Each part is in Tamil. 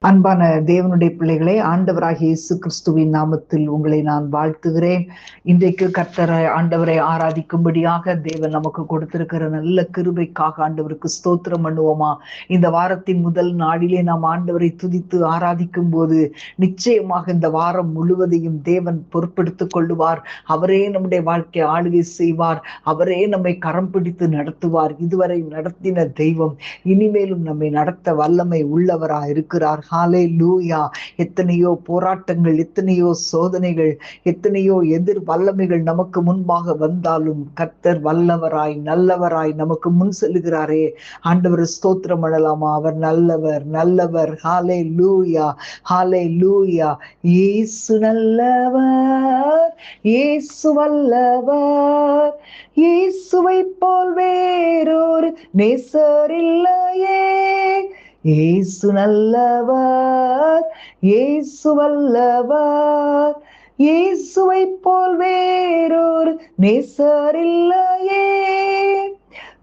அன்பான தேவனுடைய பிள்ளைகளே, ஆண்டவராகிய இயேசு கிறிஸ்துவின் நாமத்தில் உங்களை நான் வாழ்த்துகிறேன். இன்றைக்கு கர்த்தரை ஆண்டவரை ஆராதிக்கும்படியாக தேவன் நமக்கு கொடுத்திருக்கிற நல்ல கிருபைக்காக ஆண்டவருக்கு ஸ்தோத்திரம் பண்ணுவோமா. இந்த வாரத்தின் முதல் நாளிலே நாம் ஆண்டவரை துதித்து ஆராதிக்கும் போது நிச்சயமாக இந்த வாரம் முழுவதையும் தேவன் பொறுப்பெடுத்துக் கொள்ளுவார். அவரே நம்முடைய வாழ்க்கை ஆளுகை செய்வார். அவரே நம்மை கரம் பிடித்து நடத்துவார். இதுவரை நடத்தின தெய்வம் இனிமேலும் நம்மை நடத்த வல்லமை உள்ளவராய் இருக்கிறார். ஹalleluya. எத்தனையோ போராட்டங்கள், எத்தனையோ சோதனைகள், எத்தனையோ எதிர் வல்லமைகள் நமக்கு முன்பாக வந்தாலும் கர்த்தர் வல்லவராய் நல்லவராய் நமக்கு முன் செல்லுகிறாரே. ஆண்டவர் ஸ்தோத்திரம் பண்ணலாமா. அவர் நல்லவர் நல்லவர். ஹalleluya ஹalleluya. இயேசு நல்லவர், இயேசு வல்லவர், இயேசுவை போல் வேறொரு நேசர் இல்லையே. இயேசு நல்லவர், இயேசு வல்லவர், இயேசுவை போல் வேறொரு நேசர் இல்லையே.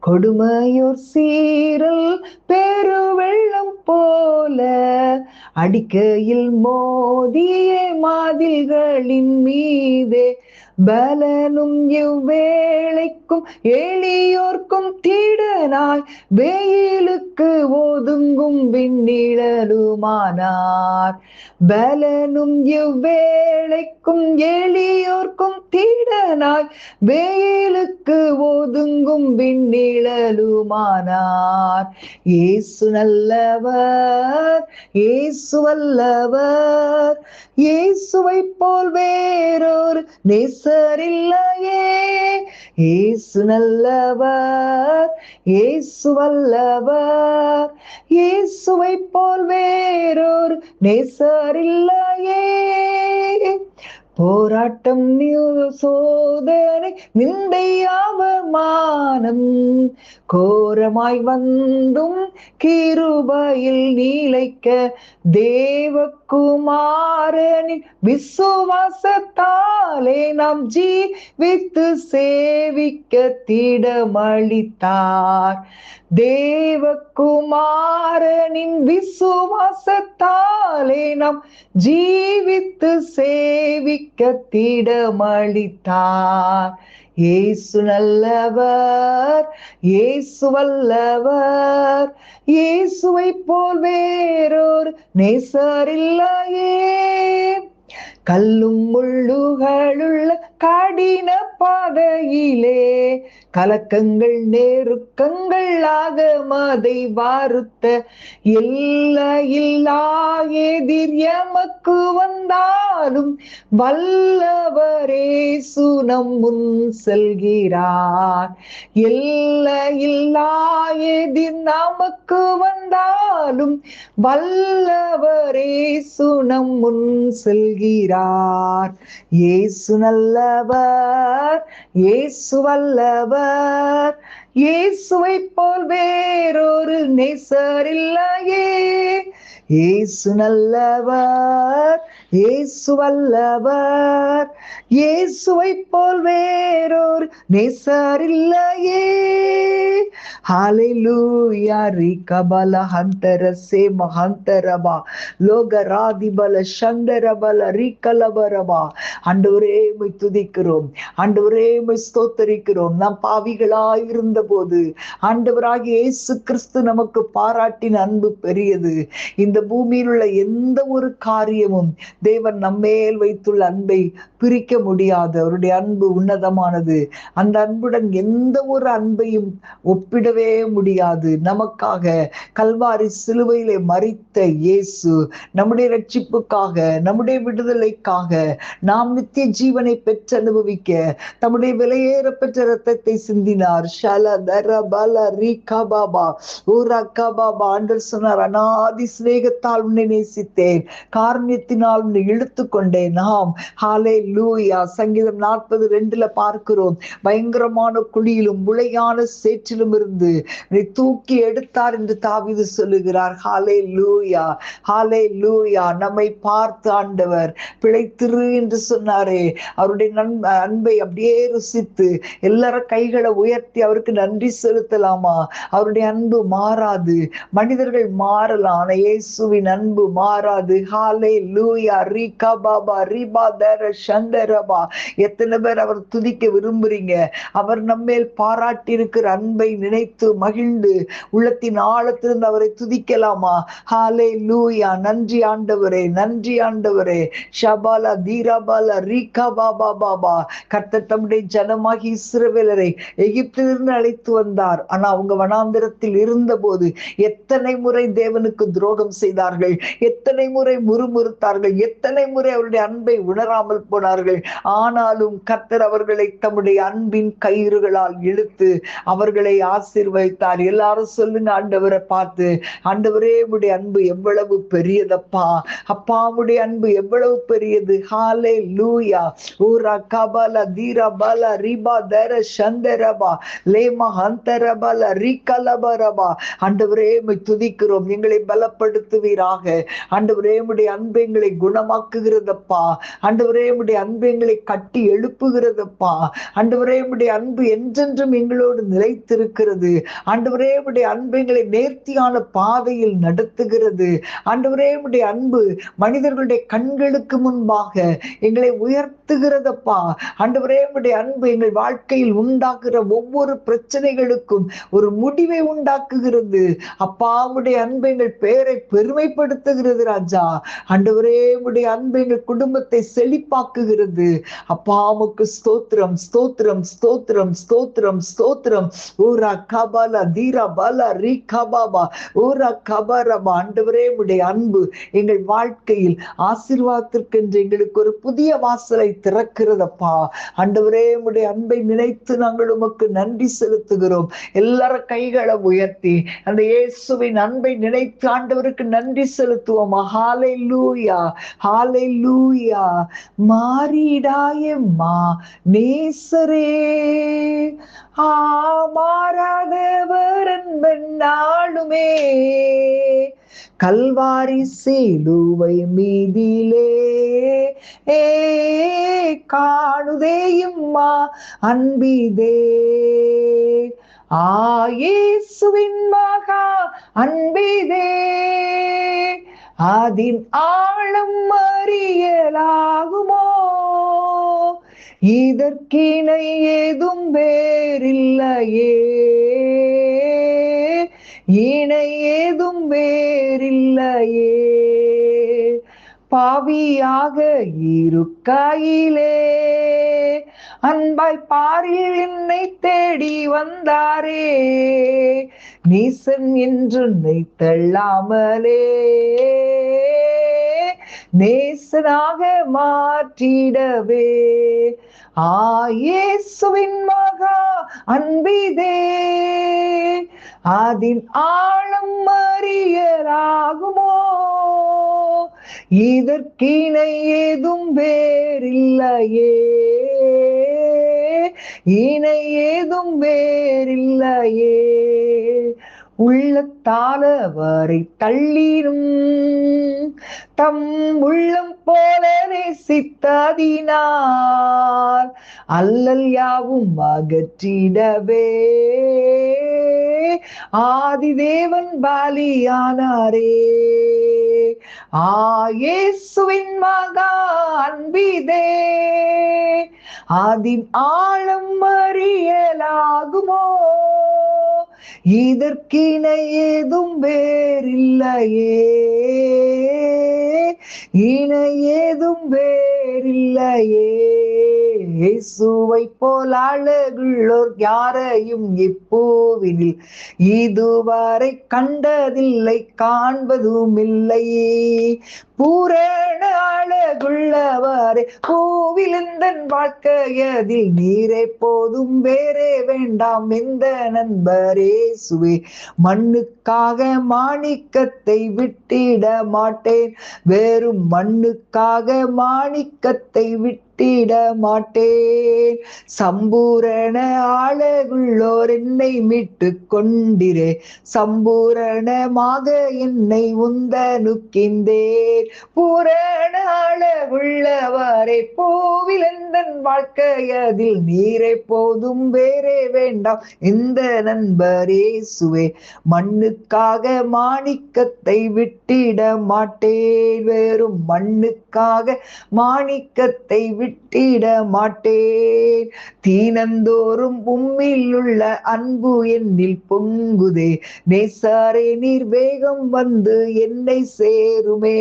கொடுமையோர் சீரல் பெருவெள்ளம் போல அடிக்கையில் மோதிய மாதில்களின் மீதே பலனும் இவ்வேளைக்கும் எளியோர்க்கும் தீடனாய் வெயிலுக்கு ஒதுங்கும் விண்ணிழலுமானார். பலனும் இவ்வேளைக்கும் எளியோர்க்கும் தீடனாய் வெயிலுக்கு ஒதுங்கும் விண்ணிழலுமானார். இயேசு நல்லவர், இயேசு வல்லவர், இயேசுவை போல் வேறொரு நேசர் இல்லையே. இயேசு நல்லவர், இயேசு வல்லவர், இயேசுவை போல் வேறொரு நேசர் இல்லையே. போராட்டம், சோதனை, நிந்தை, அவமானம் கோரமாய் வந்தும் கிருபையில் நீலைக்க தேவகுமாரனின் விசுவாசத்தாலே நாம் ஜீவித்து சேவிக்க திடமளித்தார். தேவகுமாரனின் விசுவாசத்தாலே நாம் ஜீவித்து சேவிக்க திடமளித்தார். இயேசு நல்லவர், இயேசு வல்லவர், இயேசுவை போல் வேறொரு நேசர் இல்லையே. கல்லும் முள்ளுகளுள்ள கடின பாதையிலே கலக்கங்கள் நெருக்கங்களாக மதை வாருத்த எல்லையில்லா எதிர் எமக்கு வந்தாலும் வல்லவரே சுனம் முன் செல்கிறார். எல்லையில்லா எதிர் நமக்கு வந்தாலும் வல்லவரே சுனம் முன் செல்கிறார். இயேசு நல்லவர், இயேசு வல்லவர், இயேசுவை போல் வேறொரு நேசர் இல்லையே. இயேசு நல்லவர், இயேசு வல்லவர், இயேசுவை போல் வேறொரு நேசர் இல்லையே. ஹalleluya. ரிகபல ஹந்தரசே மஹந்தரபா லோகராதிபல சந்தரபல ரிகலபரபா. ஆண்டவரே உம்மை துதிக்கிறோம், ஆண்டவரே உம்மை ஸ்தோத்தரிக்கிறோம். நாம் பாவிகளாய் இருந்த போது ஆண்டவராகிய இயேசு கிறிஸ்து நமக்கு பாராட்டின அன்பு பெரியது. இந்த பூமியில் உள்ள எந்த ஒரு காரியமும் தேவன் நம்மேல் வைத்துள்ள அன்பை பிரிக்க முடியாது. அவருடைய அன்பு உன்னதமானது. அந்த அன்புடன் எந்த ஒரு அன்பையும் ஒப்பிடவே முடியாது. நமக்காக கல்வாரி சிலுவையிலே மரித்த இயேசு நம்முடைய ரட்சிப்புக்காக, நம்முடைய விடுதலைக்காக, நாம் நித்திய ஜீவனை பெற்று அனுபவிக்க தம்முடைய விலையேற பெற்ற ரத்தத்தை சிந்தினார். ஆண்டவர் சொன்னார், அநாதி சிநேகத்தால் உன்னை நேசித்தேன், காரணியத்தினால் உன்னை இழுத்து கொண்டேன். நாம் ஹalleluya. சங்கீதம் 40:2 பார்க்கிறோம். பயங்கரமான குழியிலும் முளையான சேற்றிலும் இருந்து இருந்து தூக்கி எடுத்தார் என்று தாவீது சொல்லுகிறார். ஹல்லேலூயா, ஹல்லேலூயா. நம்மை பார்த்து ஆண்டவர் பிழைத்திரு என்று சொன்னாரே, அவருடைய அன்பை அப்படியே ருசித்து எல்லாரும் கைகளை உயர்த்தி அவருக்கு நன்றி செலுத்தலாமா? அவருடைய அன்பு மாறாது. மனிதர்கள் மாறலாம், ஆனா இயேசுவின் அன்பு மாறாது. ஹல்லேலூயா. ரிகபாபா ரிபாதர சந்தரபா. எத்தனை பேர் அவர் துதிக்க விரும்புறீங்க? அவர் நம்மேல் பாராட்டி இருக்கிற அன்பை நினைத்து மகிழ்ந்து உள்ளத்தின் ஆழத்திலிருந்து அவரை துதிக்கலாமா? ஹல்லேலூயா. நன்றி ஆண்டவரே, நன்றி ஆண்டவரே. ஷபாலா தீரபாலா ரிகபாபா பாபா. கர்த்தர் தம்முடைய ஜனமாகி இஸ்ரவேலரை எகிப்திலிருந்து அழைத்து வந்தார். ஆனா அவங்க வனாந்திரத்தில் இருந்த போது எத்தனை முறை தேவனுக்கு துரோகம் செய்தார்கள், எத்தனை முறை முறுமுறுத்தார்கள், எத்தனை முறை அவருடைய அன்பை உணராமல் போனார்கள். ஆனாலும் கர்த்தர் அவர்களை தம்முடைய அன்பின் கயிறுகளால் இழுத்து அவர்களை ஆசீர்வதித்தார். எல்லாரும் சொல்லுங்க ஆண்டவரை பார்த்து, ஆண்டவரே உம்முடைய அன்பு எவ்வளவு பெரியதப்பா, அப்பா உம்முடைய அன்பு எவ்வளவு பெரியது. ஹல்லேலூயா. ஊரா கபால தீரபால ரிபா தர சந்தரபா லேமா ஹந்தரபால ரிகலபரபா. ஆண்டவரே உம்மை துதிக்கிறோம், எங்களை பலப்படுத்துவீராக. ஆண்டவரே உம்முடைய அன்பு எங்களை குணமாக்குகிறதப்பா. ஆண்டவரே உம்முடைய அன்பு எங்களை கட்டி எழுப்புகிறதப்பா. ஆண்டவரே உம்முடைய அன்பு என்றென்றும் எங்களோடு நிலைத்திருக்கிறது. ஆண்டவரே உம்முடைய அன்பு எங்களை நேர்த்தியான பாதையில் நடத்துகிறது. ஆண்டவரே உம்முடைய அன்பு மனிதர்களுடைய கண்களுக்கு முன்பாக எங்களை உயர்த்துகிறதப்பா. ஆண்டவரே உம்முடைய அன்பு எங்கள் வாழ்க்கையில் உண்டாக்குற ஒவ்வொரு பிரச்சனைகளுக்கும் ஒரு முடிவை உண்டாக்குகிறது. அப்பா உம்முடைய அன்பு எங்கள் பெயரை பெருமைப்படுத்துகிறது ராஜா. ஆண்டவரே உம்முடைய அன்பு எங்கள் குடும்பத்தை செழிப்பாக்குகிறது. அப்பா உமக்கு ஸ்தோத்திரம், ஸ்தோத்திரம், ஸ்தோத்திரம், ஸ்தோத்திரம், ஸ்தோத்திரம். ஊரா கபால தீரா பல ரி கபாபா ஊரா கபரபா. ஆண்டவரே உம்முடைய அன்பு எங்கள் வாழ்க்கையில் ஆசீர்வாதத்திற்கென்று எங்களுக்கு ஒரு புதிய வாசலை திறக்கிறதப்பா. ஆண்டவரே உம்முடைய அன்பை நினைத்து நாங்கள் உமக்கு நன்றி செலுத்துகிறோம். எல்லாரும் கைகளை உயர்த்தி அந்த இயேசுவின் அன்பை நினைத்து ஆண்டவருக்கு நன்றி செலுத்துவோம். ஹல்லேலூயா, ஹல்லேலூயா. மாறிடாயம்மா நேசரே, மாறாதவர் அன்பென்னாலுமே, கல்வாரி சிலுவை மீதிலே காணுதேயும்மா அன்பிதே. இயேசுவின் மகா அன்பிதே, அதின் ஆழம் அறியலாகுமோ, இதற்கிணை ஏதும் வேறில்லையே, இணை ஏதும் வேறில்லையே. பாவியாக இருக்கையிலே அன்பாய் பாரில் என்னை தேடி வந்தாரே, நீசன் என்று தள்ளாமலே நேசனாக மாற்றிடவே. இயேசுவின் மகா அன்பிதே, அதின் ஆழம் அறியலாகுமோ, இதற்கிணை ஏதும் வேறில்லையே, இணை ஏதும் வேறில்லையே. உள்ளத்தால வரை தள்ளினும் தம் உள்ளம் போல நேசித்ததினால் அல்லல் யாவும் அகற்றிடவே ஆதிதேவன் பலியானாரே. இயேசுவின் மகா அன்பிதே, அதின் ஆழம் அறியலாகுமோ, இதற்கிணை ஏதும் வேறில்லையே, இணை ஏதும் வேறில்லையே. இயேசுவை போல் அழகுள்ளோர் யாரையும் இப்பூவினில் இதுவரை கண்டதில்லை, காண்பதும் இல்லை. பூரண அழகுள்ளவரே பூவிலந்தன் வாழ்க்கையதில் நீரே போதும், வேறே வேண்டாம் எந்த நண்பரே சுவே. மண்ணுக்காக மாணிக்கத்தை விட்டிட மாட்டேன், வெறும் மண்ணுக்காக மாணிக்கத்தை விட்டு விட்டிட மாட்டேன். சம்பூரண ஆளகுள்ளோர் என்னை மீட்டு கொண்டிரே, சம்பூரணமாக என்னை உந்த நுக்கிந்தேன். பூரண ஆளவுள்ளவரே பூவில் எந்தன் வாழ்க்கையதில் நீரை போதும் வேறே வேண்டாம் இந்த நண்பரேசுவே. மண்ணுக்காக மாணிக்கத்தை விட்டிட மாட்டேன், வெறும் மண்ணுக்காக மாணிக்கத்தை விட்டிட மாட்டேன். தீனந்தோறும் உம்மில் உள்ள அன்பு என்னில் பொங்குதே, நேசாரே நீர் வேகம் வந்து என்னை சேருமே.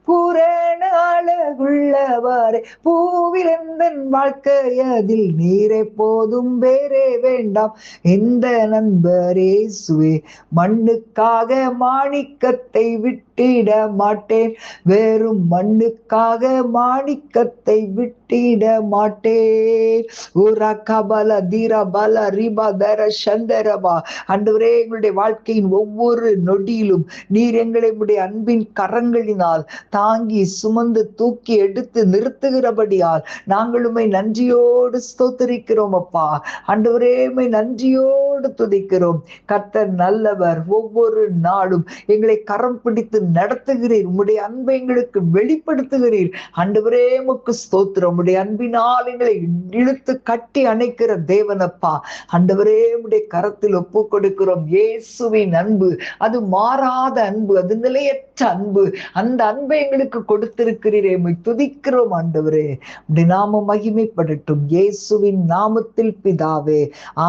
பூரண அழகுள்ளவரே பூவில் எந்தன் வாழ்க்கையதில் நீரை போதும் வேறே வேண்டாம் எந்த நண்பரேசுவே. மண்ணுக்காக மாணிக்கத்தை விட்டிட மாட்டேன், வெறும் மண்ணுக்காக மாணிக்கத்தை விட்டிட மாட்டேன். ஒரு கபல தீரபல ரிபதர சந்தரபா. ஆண்டவரே, எங்களுடைய வாழ்க்கையின் ஒவ்வொரு நொடியிலும் நீர் எங்களை உடைய அன்பின் கரங்களினால் தாங்கி சுமந்து தூக்கி எடுத்து நிறுத்துகிறபடியால் நாங்களுமே நன்றியோடு ஸ்தோத்திரிக்கிறோம் அப்பா. ஆண்டவரே, உம்மை நன்றியோடு துதிக்கிறோம். கர்த்தர் நல்லவர், ஒவ்வொரு நாளும் எங்களை கரம் பிடித்து நடத்துகிறீர், உம்முடைய அன்பை எங்களுக்கு வெளிப்படுத்துகிறீர். ஆண்டவரே, உமக்கு ஸ்தோத்திரம். உம்முடைய அன்பினால் எங்களை இழுத்து கட்டி அணைக்கிற தேவனப்பா. ஆண்டவரே, உம்முடைய கரத்தில் ஒப்பு கொடுக்கிறோம். இயேசுவின் அன்பு அது மாறாத அன்பு, அது நிலையற்ற அன்பு. அந்த அன்பை எங்களுக்கு கொடுத்திருக்கிறீரே, உம்மை துதிக்கிறோம் ஆண்டவரே. உம்முடைய நாமம் மகிமைப்படட்டும் இயேசுவின் நாமத்தில் பிதாவே.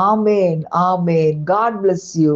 ஆமேன், ஆமேன். God bless you.